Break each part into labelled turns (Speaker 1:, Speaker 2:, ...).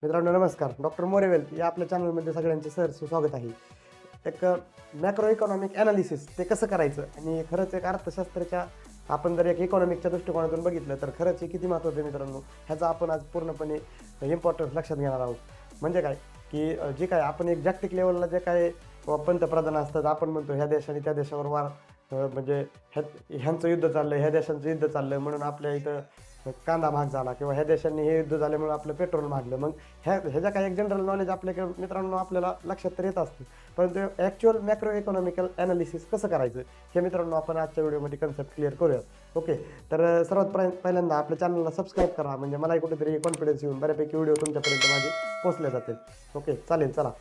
Speaker 1: मित्रांनो नमस्कार. डॉक्टर मोरेवेल या आपल्या चॅनलमध्ये सगळ्यांचे सहर्ष स्वागत आहे. एक मॅक्रो इकॉनॉमिक ॲनालिसिस ते कसं करायचं आणि खरंच एक अर्थशास्त्राच्या आपण जर एक इकॉनॉमिकच्या दृष्टिकोनातून बघितलं तर खरंच हे किती महत्त्वाचं आहे मित्रांनो, ह्याचा आपण आज पूर्णपणे इम्पॉर्टन्स लक्षात घेणार आहोत. म्हणजे काय की जे काय आपण एक जागतिक लेवलला जे काय पंतप्रधान असतात, आपण म्हणतो ह्या देशाने त्या देशावर वार म्हणजे ह्यांचं युद्ध चाललं, ह्या देशांचं युद्ध चाललं म्हणून आपल्या इथं कांदा महाग झाला किंवा ह्या देशांनी हे युद्ध झाल्यामुळे आपलं पेट्रोल महागलं. मग ह्याच्या काही एक जनरल नॉलेज आपल्याकडे मित्रांनो आपल्याला लक्षात तर येत असतं, परंतु ॲक्च्युअल मॅक्रो इकॉनॉमिकल ॲनालिसिस कसं करायचं हे मित्रांनो आपण आजच्या व्हिडिओमध्ये कन्सेप्ट क्लिअर करूयात. ओके, तर सर्वात पहिल्यांदा आपल्या चॅनलला सबस्क्राईब करा, म्हणजे मलाही कुठेतरी कॉन्फिडन्स येऊन बऱ्यापैकी व्हिडिओ तुमच्यापर्यंत माझे पोहोचले जातील. ओके चालेल, चला.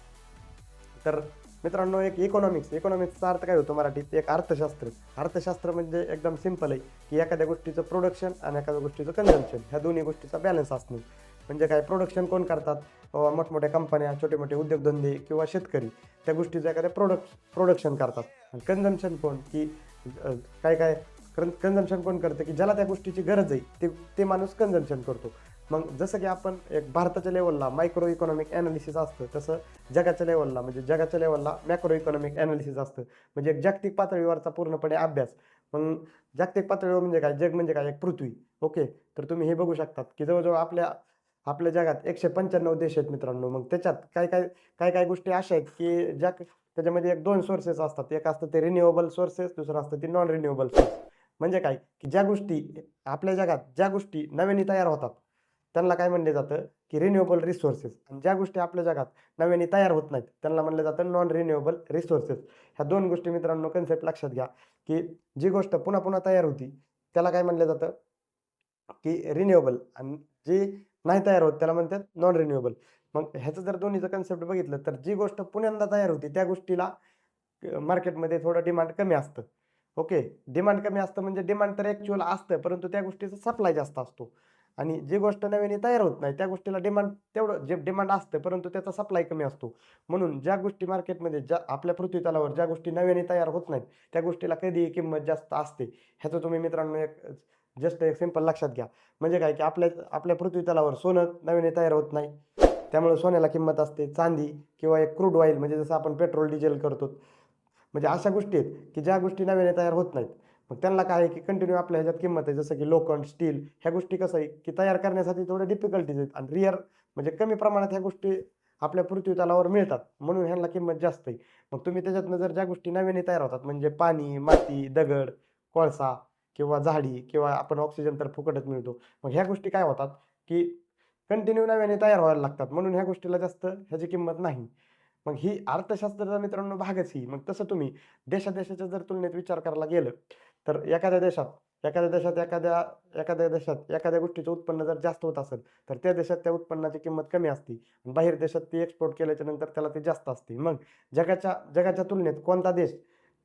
Speaker 1: तर मित्रांनो एक इकॉनॉमिक्सचा अर्थ काय होतो मराठीत? एक अर्थशास्त्र म्हणजे एकदम सिंपल आहे की एखाद्या गोष्टीचं प्रोडक्शन आणि एखाद्या गोष्टीचं कन्झम्पशन ह्या दोन्ही गोष्टीचा बॅलन्स असणं. म्हणजे काय, प्रोडक्शन कोण करतात? मोठमोठ्या कंपन्या, छोटे मोठे उद्योगधंदे किंवा शेतकरी त्या गोष्टीचं एखाद्या प्रोडक्शन करतात. आणि कन्झम्पशन कोण की काय काय कन्झम्पशन कोण करतं की ज्याला त्या गोष्टीची गरज आहे ते माणूस कन्झम्पशन करतो. मग जसं की आपण एक भारताच्या लेवलला मायक्रो इकॉनॉमिक ॲनालिसिस असतं, तसं जगाच्या लेवलला मॅक्रो इकॉनॉमिक ॲनालिसिस असतं. म्हणजे एक जागतिक पातळीवरचा पूर्णपणे अभ्यास. मग जागतिक पातळीवर म्हणजे काय? जग म्हणजे काय? एक पृथ्वी. ओके, तर तुम्ही हे बघू शकतात की जवळजवळ आपल्या आपल्या जगात 195 देश आहेत मित्रांनो. मग त्याच्यात काय काय गोष्टी अशा आहेत की त्याच्यामध्ये एक दोन सोर्सेस असतात. एक असतं ते रिन्युएबल सोर्सेस, दुसरं असतं ते नॉन रिन्युएबल सोर्स. म्हणजे काय की आपल्या जगात ज्या गोष्टी नव्याने तयार होतात त्यांना काय म्हणले जातं की रिन्युएबल रिसोर्सेस, आणि ज्या गोष्टी आपल्या जगात नव्याने तयार होत नाहीत त्यांना म्हणलं जातं नॉन रिन्युएबल रिसोर्सेस. ह्या दोन गोष्टी मित्रांनो कन्सेप्ट लक्षात घ्या की जी गोष्ट पुन्हा पुन्हा तयार होती त्याला काय म्हणलं जातं की रिन्युएबल, आणि जी नाही तयार होत त्याला म्हणतात नॉन रिन्युएबल. मग ह्याचं जर दोन्हीचं कन्सेप्ट बघितलं तर जी गोष्ट पुन्यांदा तयार होती त्या गोष्टीला मार्केटमध्ये थोडं डिमांड कमी असतं. ओके, डिमांड कमी असतं म्हणजे डिमांड तर ॲक्चुअल असतं, परंतु त्या गोष्टीचा सप्लाय जास्त असतो. आणि जी गोष्ट नव्याने तयार होत नाही त्या गोष्टीला डिमांड तेवढं जे डिमांड असतं, परंतु त्याचा सप्लाय कमी असतो. म्हणून ज्या गोष्टी मार्केटमध्ये ज्या आपल्या पृथ्वीतलावर ज्या गोष्टी नव्याने तयार होत नाहीत त्या गोष्टीला कधीही किंमत जास्त असते. ह्याचं तुम्ही मित्रांनो एक सिंपल लक्षात घ्या. म्हणजे काय की आपल्या आपल्या पृथ्वीतलावर सोनं नव्याने तयार होत नाही, त्यामुळे सोन्याला किंमत असते. चांदी किंवा एक क्रूड ऑइल म्हणजे जसं आपण पेट्रोल डिझेल करतो, म्हणजे अशा गोष्टी आहेत की ज्या गोष्टी नव्याने तयार होत नाहीत. मग त्यांना काय आहे की कंटिन्यू आपल्या ह्याच्यात किंमत आहे. जसं की लोखंड, स्टील ह्या गोष्टी कसं आहे की तयार करण्यासाठी थोडे डिफिकल्टीज आहेत आणि म्हणजे कमी प्रमाणात ह्या गोष्टी आपल्या पृथ्वीतलावर मिळतात, म्हणून ह्यांना किंमत जास्त आहे. मग तुम्ही त्याच्यातनं जर ज्या गोष्टी नव्याने तयार होतात म्हणजे पाणी, माती, दगड, कोळसा किंवा झाडी किंवा आपण ऑक्सिजन तर फुकटच मिळतो. मग ह्या गोष्टी काय होतात की कंटिन्यू नव्याने तयार व्हायला लागतात, म्हणून ह्या गोष्टीला जास्त ह्याची किंमत नाही. मग ही अर्थशास्त्राचा मित्रांनो भागच ही. मग तसं तुम्ही देशादेशाच्या जर तुलनेत विचार करायला गेलं तर एखाद्या देशात एखाद्या गोष्टीचं उत्पन्न जर जास्त होत असेल तर त्या देशात त्या उत्पन्नाची किंमत कमी असते आणि बाहेर देशात ती एक्सपोर्ट केल्याच्या नंतर त्याला ते जास्त असते. मग जगाच्या तुलनेत कोणता देश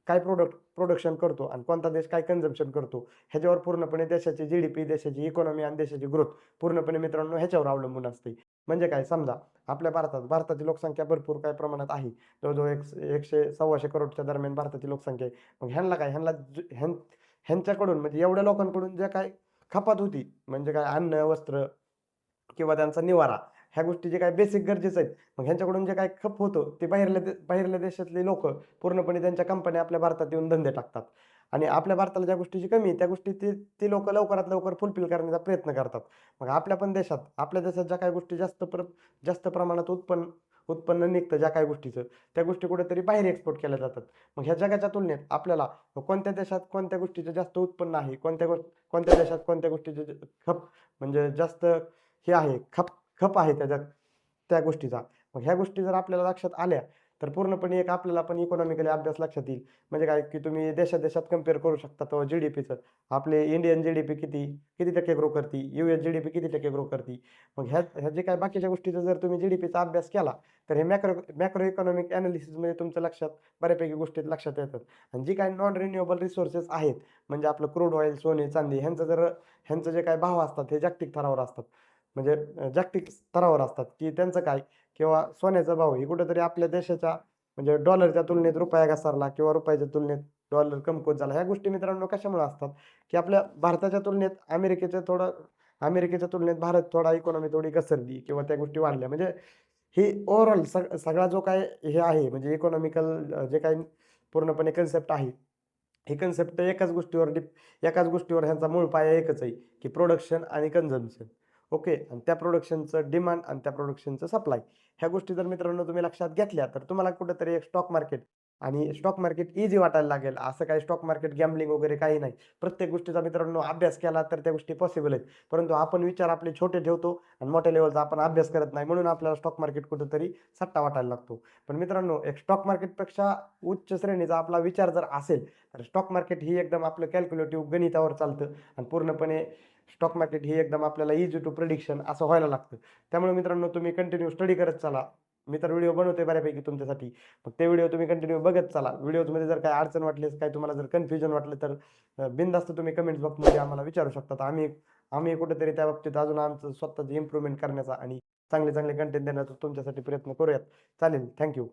Speaker 1: काय प्रोडक्शन करतो आणि कोणता देश काय कन्झम्पशन करतो ह्याच्यावर पूर्णपणे देशाची जीडीपी, देशाची इकॉनॉमी आणि देशाची ग्रोथ पूर्णपणे मित्रांनो ह्याच्यावर अवलंबून असते. म्हणजे काय, समजा आपल्या भारताची लोकसंख्या भरपूर काही प्रमाणात आहे. जवळजवळ 100-125 करोडच्या दरम्यान भारताची लोकसंख्या आहे. मग ह्यांच्याकडून म्हणजे एवढ्या लोकांकडून ज्या काय कपात होती, म्हणजे काय अन्न, वस्त्र किंवा त्यांचा निवारा ह्या गोष्टी जे काही बेसिक गरजेचं आहेत, मग ह्यांच्याकडून जे काही खप होतं ते बाहेरल्या देशातले लोकं पूर्णपणे त्यांच्या कंपन्या आपल्या भारतात येऊन धंदे टाकतात. आणि आपल्या भारताला ज्या गोष्टीची कमी आहे त्या गोष्टी ती लोकं लवकरात लवकर फुलफिल करण्याचा प्रयत्न करतात. मग आपल्या देशात ज्या काही गोष्टी जास्त प्रमाणात उत्पन्न निघतं ज्या काही गोष्टीचं, त्या गोष्टी कुठेतरी बाहेर एक्सपोर्ट केल्या जातात. मग ह्या जगाच्या तुलनेत आपल्याला कोणत्या देशात कोणत्या गोष्टीचं जास्त उत्पन्न आहे, कोणत्या देशात कोणत्या गोष्टीचे खप म्हणजे जास्त हे आहे, खप आहे त्या गोष्टीचा. मग ह्या गोष्टी जर आपल्याला लक्षात आल्या तर पूर्णपणे एक आपल्याला पण इकॉनॉमिकली अभ्यास लक्षात येईल. म्हणजे काय की तुम्ही देशात कंपेअर करू शकता तेव्हा जीडीपीचं. आपले इंडियन जीडीपी किती किती टक्के ग्रो करते, यूएस जीडीपी किती टक्के ग्रो करते. मग ह्या जे काही बाकीच्या गोष्टीचा जर तुम्ही जीडीपीचा अभ्यास केला तर हे मॅक्रो इकॉनॉमिक ॲनालिसिसमध्ये तुमच्या लक्षात बऱ्यापैकी गोष्टी लक्षात येतात. आणि जी काही नॉन रिन्युएबल रिसोर्सेस आहेत म्हणजे आपलं क्रूड ऑइल, सोने, चांदी ह्यांचं जे काही भाव असतात हे जागतिक स्तरावर असतात. म्हणजे जागतिक स्तरावर असतात की त्यांचं काय, किंवा सोन्याचा भाव हे कुठेतरी आपल्या देशाच्या म्हणजे डॉलरच्या तुलनेत रुपया घसरला किंवा रुपयाच्या तुलनेत डॉलर कमकुवत झाला. ह्या गोष्टी मित्रांनो कशामुळे असतात की आपल्या भारताच्या तुलनेत अमेरिकेचं थोडं अमेरिकेच्या तुलनेत भारत थोडा इकॉनॉमी थोडी घसरली किंवा त्या गोष्टी वाढल्या. म्हणजे ही ओव्हरऑल सगळा जो काय हे आहे म्हणजे इकॉनॉमिकल जे काही पूर्णपणे कन्सेप्ट आहे, ही कन्सेप्ट एकाच गोष्टीवर ह्यांचा मूळ पाया एकच आहे, की प्रोडक्शन आणि कन्झम्पशन. ओके. आणि त्या प्रोडक्शनचं डिमांड आणि त्या प्रोडक्शनचं सप्लाय. ह्या गोष्टी जर मित्रांनो तुम्ही लक्षात घेतल्या, तर तुम्हाला कुठेतरी एक स्टॉक मार्केट आणि स्टॉक मार्केट ईझी वाटायला लागेल. असं काही स्टॉक मार्केट गॅम्बलिंग वगैरे काही नाही. प्रत्येक गोष्टीचा मित्रांनो अभ्यास केला तर त्या गोष्टी पॉसिबल आहेत. परंतु आपण विचार आपले छोटे ठेवतो आणि मोठ्या लेव्हलचा आपण अभ्यास करत नाही. म्हणून आपल्याला स्टॉक मार्केट कुठेतरी सट्टा वाटायला लागतो. पण मित्रांनो, एक स्टॉक मार्केटपेक्षा उच्च श्रेणीचा आपला विचार जर असेल, तर स्टॉक मार्केट ही एकदम आपलं कॅल्क्युलेटिव्ह गणितावर चालतं आणि पूर्णपणे स्टॉक मार्केट ही एकदम आपल्याला इझी टू प्रिडिक्शन असं व्हायला लागतं. त्यामुळे मित्रांनो, तुम्ही कंटिन्यू स्टडी करत चला. मी तर व्हिडिओ बनवतोय बऱ्यापैकी तुमच्यासाठी. मग ते व्हिडिओ तुम्ही कंटिन्यू बघत चला. व्हिडिओमध्ये जर काही अडचण वाटली, काही तुम्हाला जर कन्फ्युजन वाटलं, तर बिनधास्त तुम्ही कमेंट्स बॉक्समध्ये आम्हाला विचारू शकता. तर आम्ही कुठेतरी त्या बाबतीत अजून आमचं स्वतःचं इम्प्रूव्हमेंट करण्याचा आणि चांगले चांगले कंटेंट देण्याचा तुमच्यासाठी प्रयत्न करूयात. चालेल. Thank you.